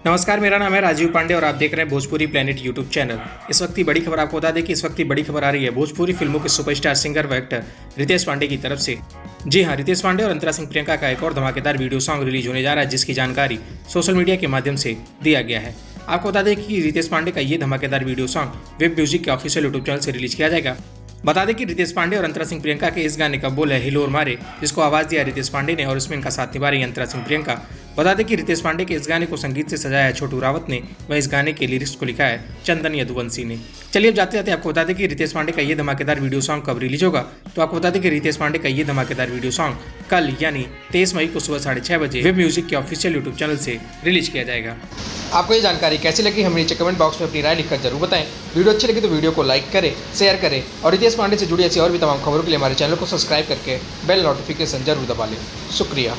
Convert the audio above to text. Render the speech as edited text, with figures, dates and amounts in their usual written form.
नमस्कार, मेरा नाम है राजीव पांडे और आप देख रहे हैं भोजपुरी प्लेनेट यूट्यूब चैनल। इस वक्त की बड़ी खबर आपको बता दें कि इस वक्त की बड़ी खबर आ रही है भोजपुरी फिल्मों के सुपरस्टार सिंगर व एक्टर रितेश पांडे की तरफ से। जी हां, रितेश पांडे और अंतरा सिंह प्रियंका का एक और धमाकेदार वीडियो सॉन्ग रिलीज होने जा रहा है, जिसकी जानकारी सोशल मीडिया के माध्यम से दिया गया है। आपको बता दें कि रितेश पांडे का ये धमाकेदार वीडियो सॉन्ग वेब म्यूजिक के ऑफिशियल यूट्यूब चैनल से रिलीज किया जाएगा। बता दें कि रितेश पांडे और अंतरा सिंह प्रियंका के इस गाने का बोल है हिलोर मारे, जिसको आवाज दिया रितेश पांडे ने और इसमें इनका साथ निभा रही अंतरा सिंह प्रियंका। बता दें कि रितेश पांडे के इस गाने को संगीत से सजाया है छोटू रावत ने, वह इस गाने के लिरिक्स को लिखा है चंदन यदुवंशी ने। चलिए अब जाते जाते आपको बता दें कि रितेश पांडे का ये धमाकेदार वीडियो सॉन्ग कब रिलीज होगा। तो आपको बता दें कि रितेश पांडे का ये धमाकेदार वीडियो सॉन्ग कल यानी 23 मई को सुबह 6:30 बजे वेब म्यूजिक के ऑफिशियल यूट्यूब चैनल से रिलीज किया जाएगा। आपको ये जानकारी कैसी लगी हमें नीचे कमेंट बॉक्स में अपनी राय लिखकर जरूर बताएं। वीडियो अच्छी लगी तो वीडियो को लाइक करें, शेयर करें और रितेश पांडे से जुड़ी ऐसी और भी तमाम खबरों के लिए हमारे चैनल को सब्सक्राइब करके बेल नोटिफिकेशन जरूर दबा लें। शुक्रिया।